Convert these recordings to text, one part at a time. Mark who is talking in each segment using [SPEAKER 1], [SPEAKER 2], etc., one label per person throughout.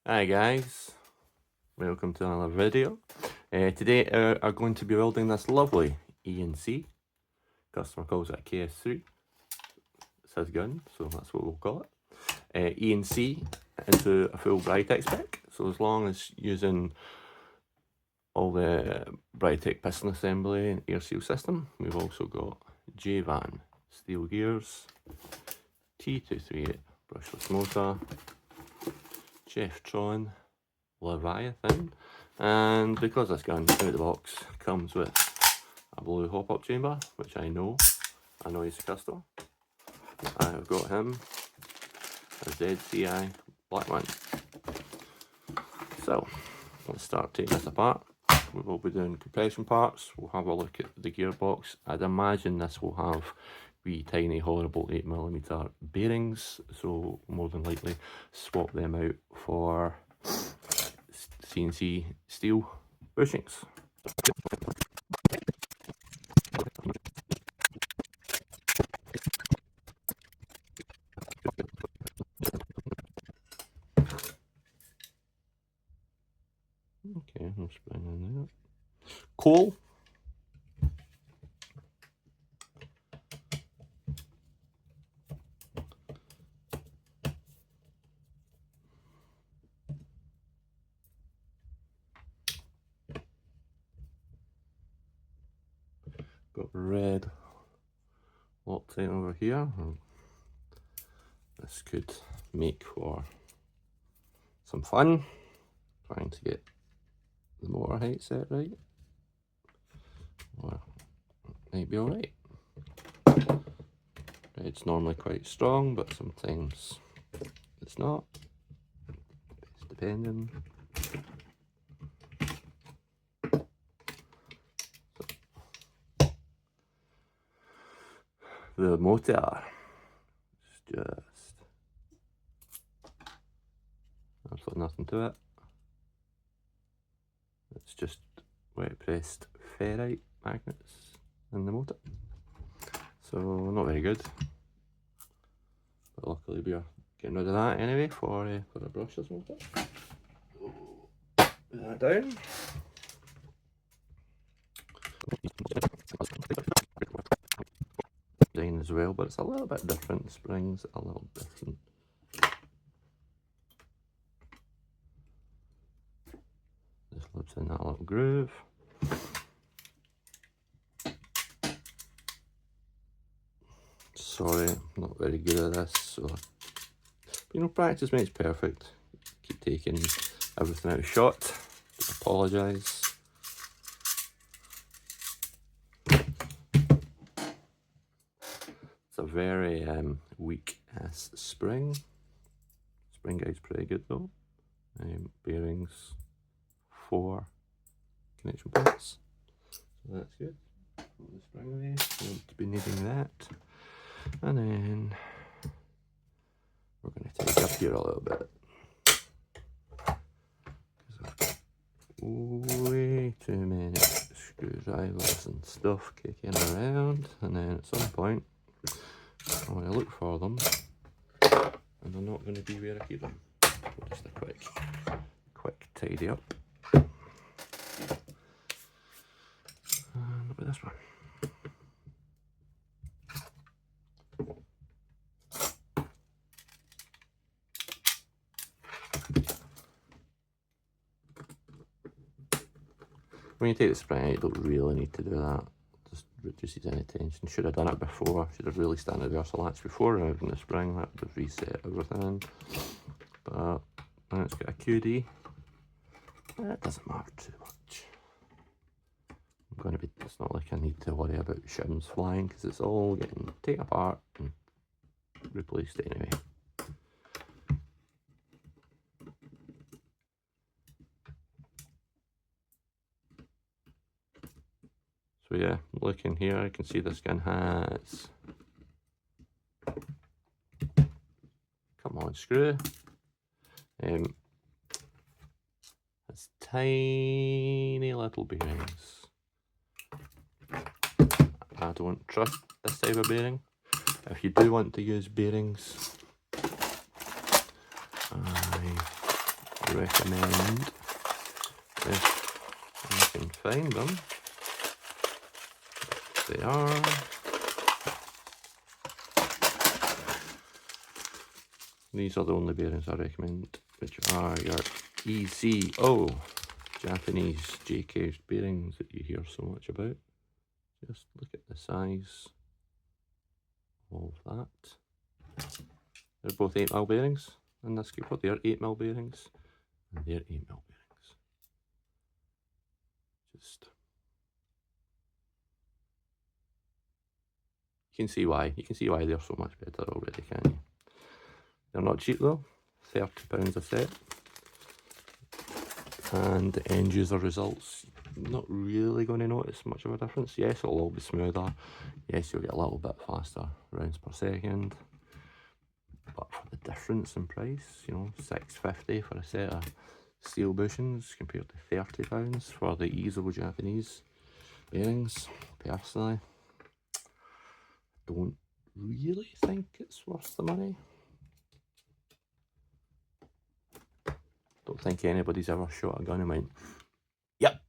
[SPEAKER 1] Hi guys, welcome to another video. Today are going to be building this lovely E&C. Customer calls it a KS3. It says gun, so that's what we'll call it. E&C into a full Brytec Spec. So as long as using all the Brytec piston assembly and air seal system, we've also got J-Van steel gears, T238 brushless motor, Jeftron Leviathan, and because this gun out of the box comes with a blue hop-up chamber, which I know he's a customer, I have got him a ZCI black one. So let's start taking this apart. We will be doing compression parts. We'll have a look at the gearbox. I'd imagine this will have wee tiny horrible 8mm bearings, so more than likely swap them out for CNC steel bushings. Okay, no spring in there. Coal. Got red Loctite over here. This could make for some fun, trying to get the motor height set right, or it might be alright. Red's normally quite strong, but sometimes it's not. It's depending. The motor is just absolutely nothing to it. It's just wet pressed ferrite magnets in the motor, so not very good. But luckily we are getting rid of that anyway for a brushless motor. Put that down. Design as well, but it's a little bit different. The springs a little different. This lives in that little groove. Sorry, I'm not very good at this, so practice makes perfect. Keep taking everything out of shot. Apologise. It's a very weak ass spring. Spring guide's pretty good though. Bearings 4 connection points, so that's good. Put the spring away. Won't be needing that. And then we're going to take up here a little bit. Way too many screwdrivers and stuff kicking around, and then at some point I'm going to look for them and they're not going to be where I keep them. So just a quick tidy up. And look at this one. When you take the spring out, you don't really need to do that. Just reduces any tension. Should have done it before. Should have really started the reversal latch before removing the spring. That would have reset everything. But now it's got a QD. That doesn't matter too much. It's not like I need to worry about shims flying, because it's all getting taken apart and replaced anyway. So yeah, looking here, I can see this gun has, come on screw, has tiny little bearings. I don't trust this type of bearing. If you do want to use bearings, I recommend, if you can find them. They are. These are the only bearings I recommend, which are your E&C Japanese J-cage bearings that you hear so much about. Just look at the size of that. They're both 8mm bearings in this cable. They're 8mm bearings, and they're 8mm bearings. Just, you can see why. You can see why they're so much better already, can't you? They're not cheap though, £30 a set. And the end user results, not really going to notice much of a difference. Yes, it'll all be smoother. Yes, you'll get a little bit faster rounds per second. But for the difference in price, you know, £6.50 for a set of steel bushings compared to £30 for the E&C Japanese bearings, personally, don't really think it's worth the money. Don't think anybody's ever shot a gun and went, yep,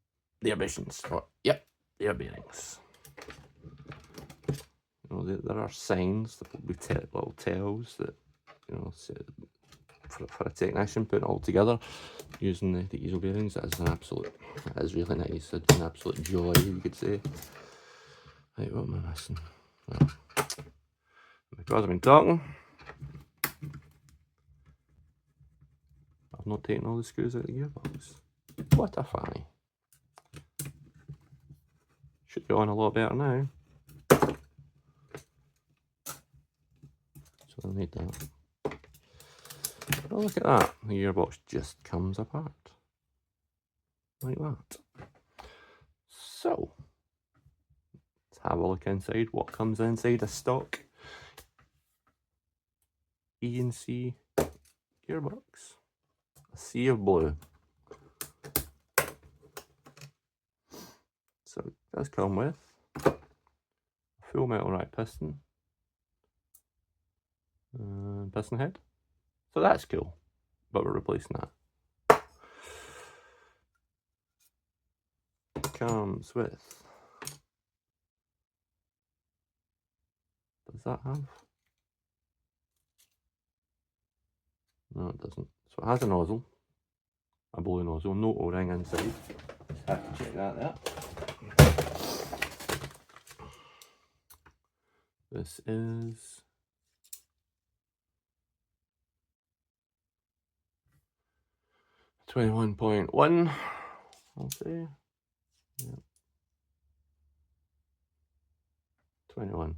[SPEAKER 1] they're bushings, or yep, they're bearings. You know, there are signs, there will be little tells that, you know, for a technician putting it all together using the E&C bearings. That is really nice. It's an absolute joy, you could say. Right, what am I missing? Well, because I've been talking, I've not taken all the screws out of the gearbox. What a fanny. Should be on a lot better now. So I need that. Oh, look at that. The gearbox just comes apart. Like that. So, let's have a look inside what comes inside a stock E&C gearbox. A sea of blue. So it does come with a full metal rack piston and piston head. So that's cool, but we're replacing that. Comes with, does that have? No, it doesn't. So it has a nozzle, a blue nozzle, no O-ring inside. Just have to check that there. This is 21.1, I'll say. Yep. 21.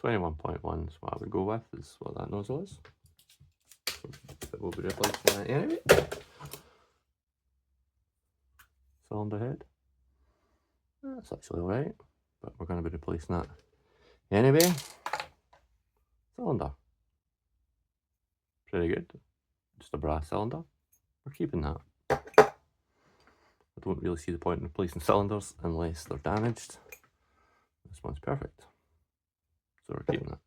[SPEAKER 1] 21.1 is what I would go with, is what that nozzle is. But we'll be replacing that anyway. Cylinder head. That's actually alright, but we're going to be replacing that anyway. Cylinder. Pretty good. Just a brass cylinder. We're keeping that. I don't really see the point in replacing cylinders unless they're damaged. This one's perfect. So we're keeping that.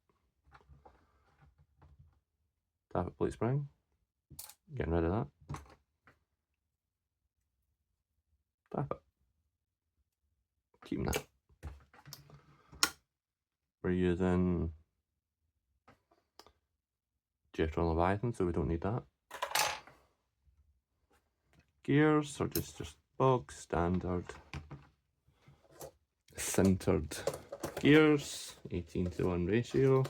[SPEAKER 1] Tappet plate spring. Getting rid of that. Tappet. Keeping that. We're using Jetron Leviathan, so we don't need that. Gears are just bog standard sintered gears, 18:1 ratio.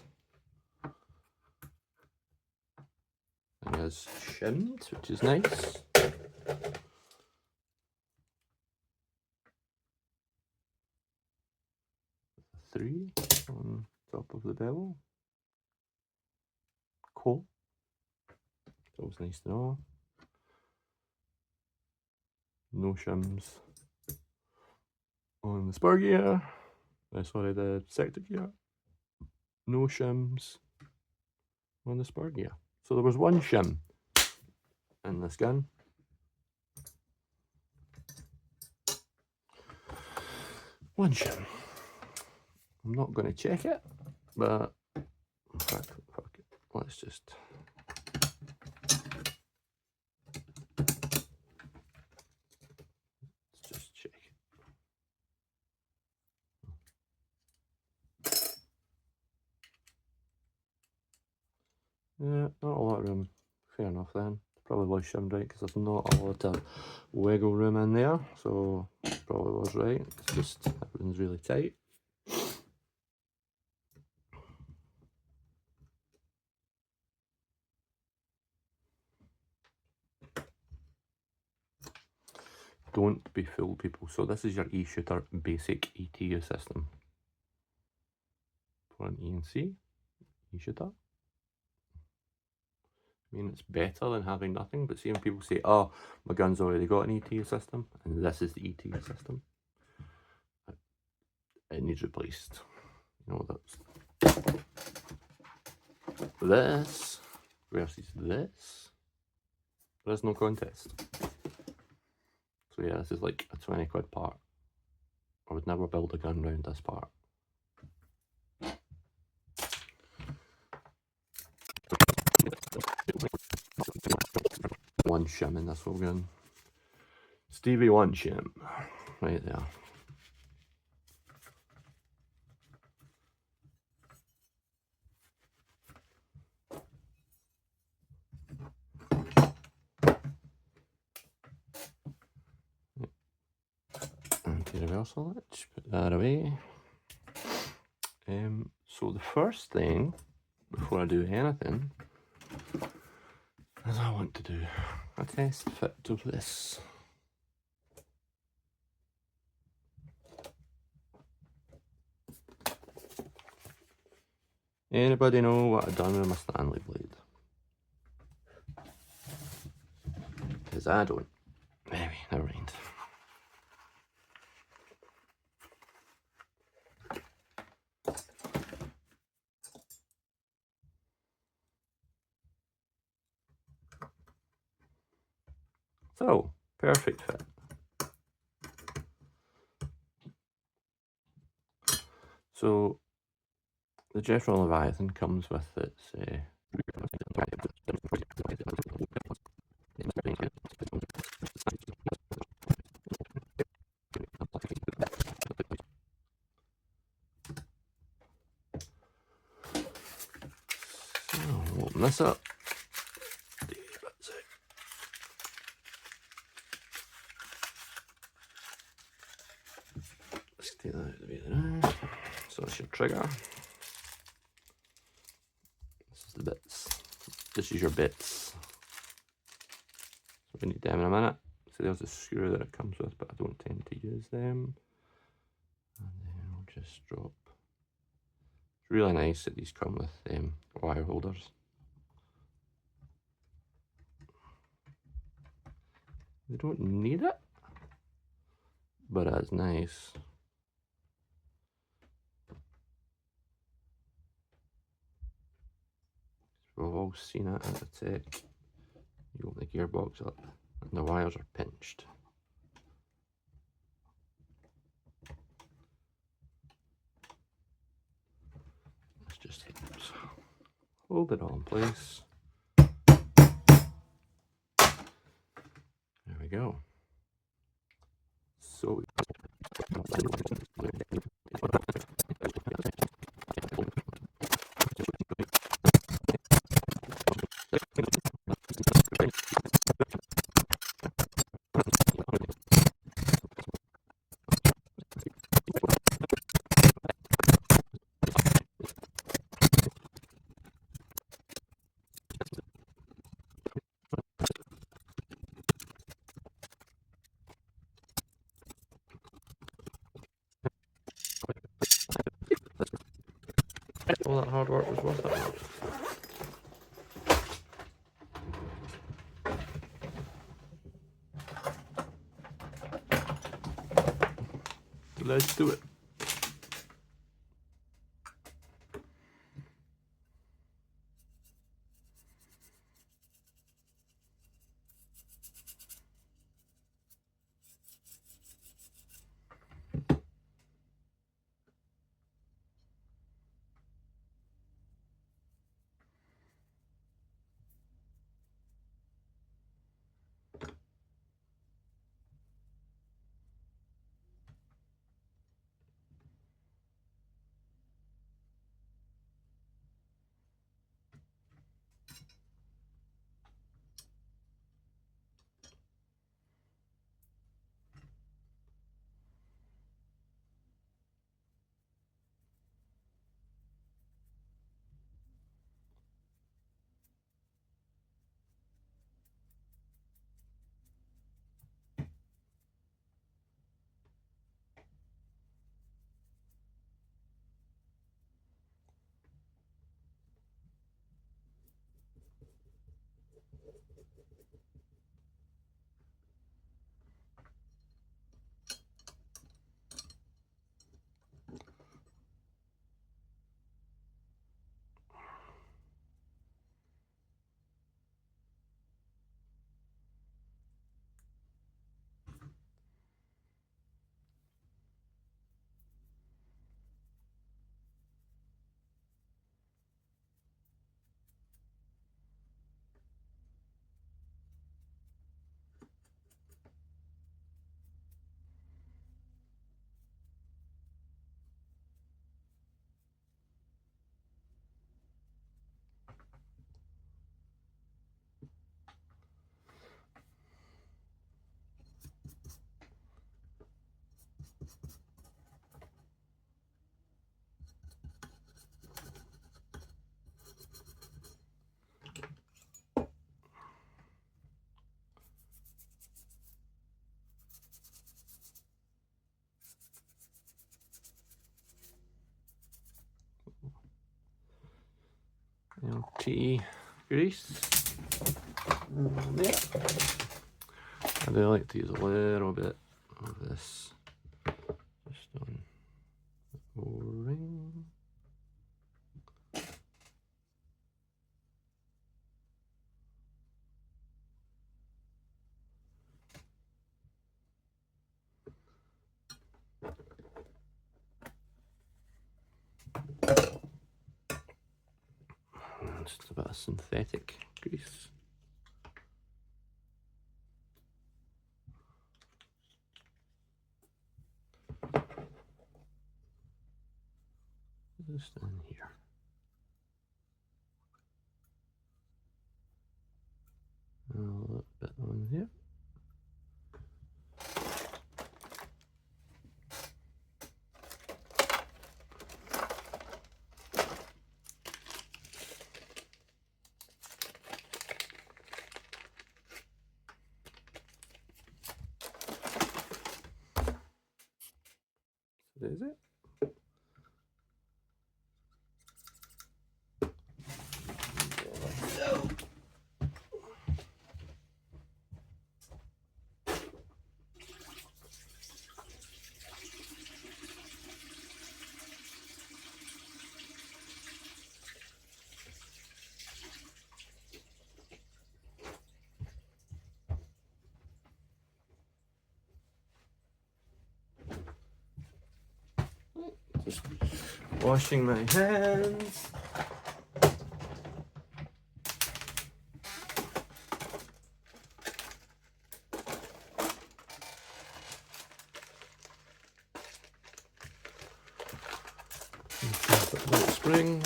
[SPEAKER 1] And it has shimmed, which is nice. Three on top of the bevel. Cool. It's always nice to know. No shims on the spur gear. Sorry, the sector gear. No shims on the spur gear. So there was one shim in this gun. One shim. I'm not going to check it, but fuck it. Let's just Yeah, not a lot of room. Fair enough then. Probably was shimmed right because there's not a lot of wiggle room in there, so probably was right. It's just everything's really tight. Don't be fooled, people. So this is your E-Shooter basic ETU system for an E&C E-Shooter. I mean, it's better than having nothing, but see when people say, oh, my gun's already got an ETU system, and this is the ETU system, it needs replaced. You know, that's this versus this. There's no contest. So yeah, this is like a 20 quid part. I would never build a gun around this part. One shim in this whole gun. Stevie one shim. Right there. Anti-reversal latch, put that away. So the first thing, before I do anything, is I want to do a test fit of this. Anybody know what I've done with my Stanley blade? Because I don't. Maybe, never mind. So, perfect fit. So, the Jeffron Leviathan comes with its so, open this up. Let's take that out of the way there. So it's your trigger. This is the bits. This is your bits. So we need them in a minute. So there's a screw that it comes with, but I don't tend to use them. And then I'll just drop. It's really nice that these come with wire holders. They don't need it, but it's nice. We've all seen it at the tech. You open the gearbox up and the wires are pinched. This just helps hold it all in place. There we go. So all that hard work was worth it. Let's do it. tea grease. There. I do like to use a little bit of this just on the O-ring. Just a bit of synthetic grease. Just in here. A little bit on here. So there's it. Just washing my hands. Spring.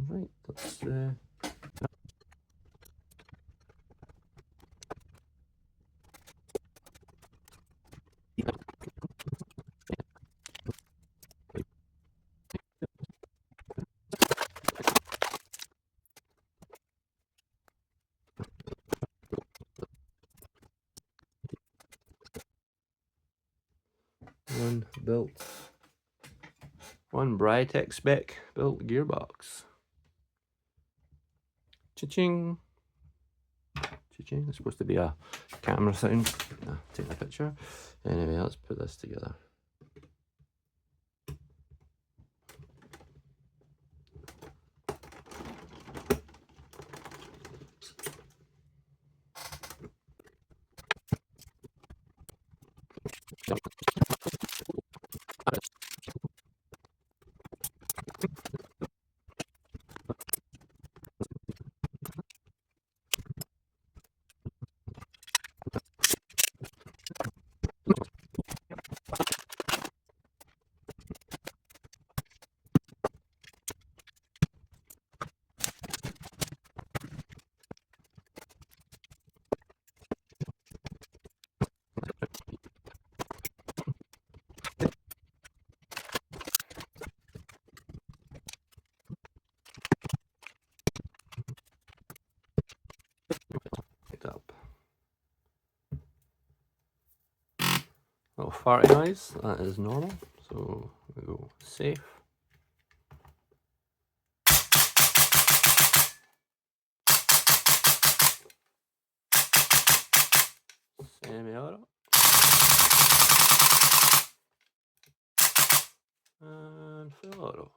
[SPEAKER 1] Right, that's one Brytec Spec built gearbox. Cha-ching. Cha-ching. It's supposed to be a camera sound. Take a picture. Anyway, let's put this together. Up. Little farty noise, that is normal. So we go safe. Semi-auto. And full auto.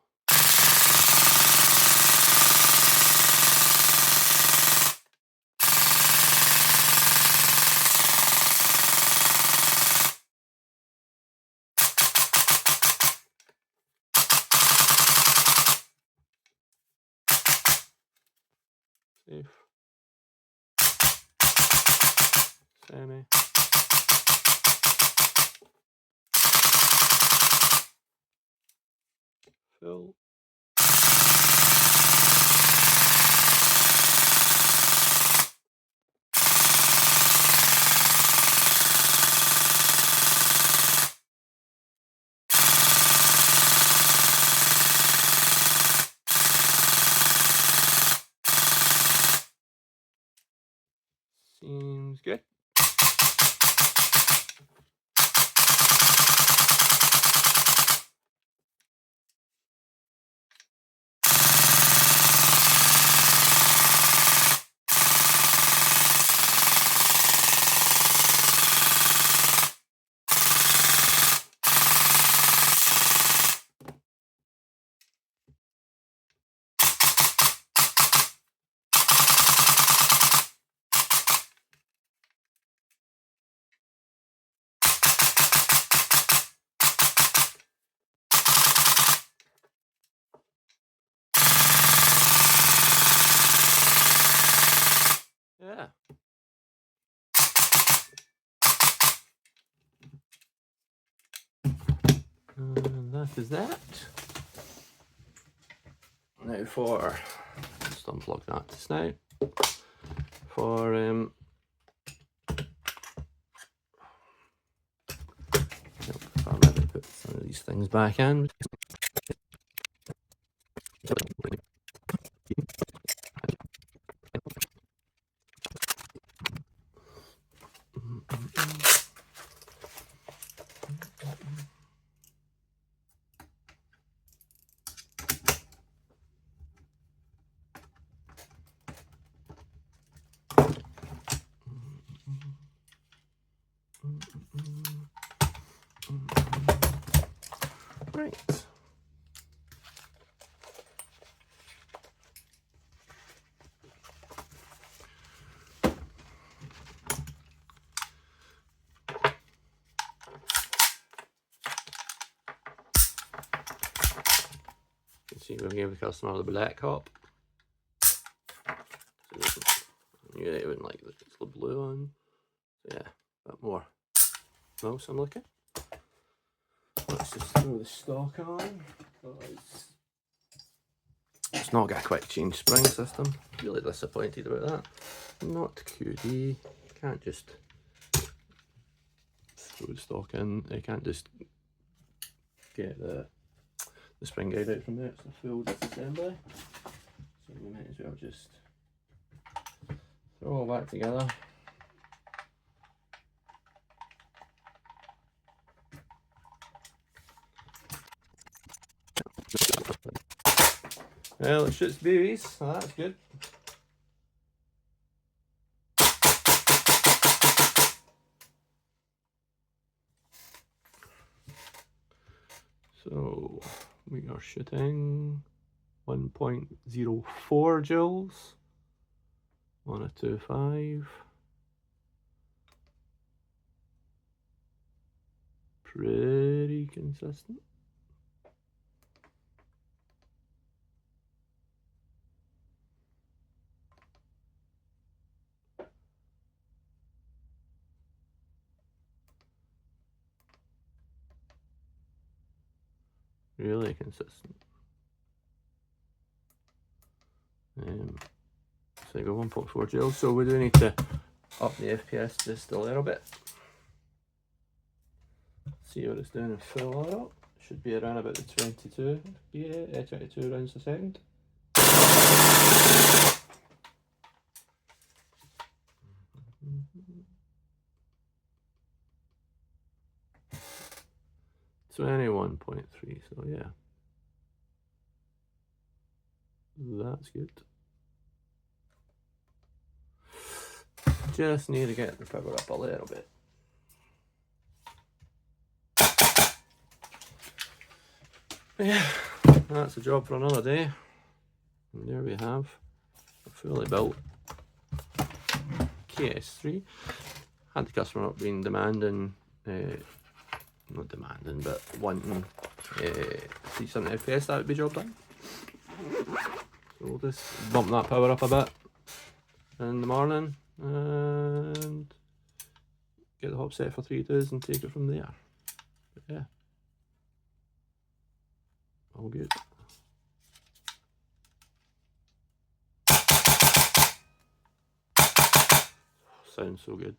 [SPEAKER 1] Safe. Semi. Full. Seems good. that is that. Now for, just unplug that just now. For I'll maybe put some of these things back in. Right. You can see we gave the customer the black hop. So yeah, they wouldn't like the blue one. So yeah, a bit more mouse I'm looking. Let's just throw the stock on. It's not got a quick change spring system. Really disappointed about that. Not QD. Can't just throw the stock in. I can't just get the spring guide out from there. It's a full disassembly. So we might as well just throw all that together. Well, it shoots babies, so that's good. So we are shooting 1.04 joules on a 2.5. Pretty consistent. Really consistent. So I go 1.4 joules, so we do need to up the FPS just a little bit. See what it's doing in full auto. Should be around about the 22 rounds a second. So 21.3, so yeah. That's good. Just need to get the power up a little bit. Yeah, that's a job for another day. And there we have a fully built KS3. Had the customer up being demanding, not demanding, but wanting 370 FPS, that would be job done. So we'll just bump that power up a bit in the morning and get the hop set for 3 days and take it from there. But yeah, all good. Sounds so good.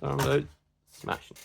[SPEAKER 1] Turned out smashing.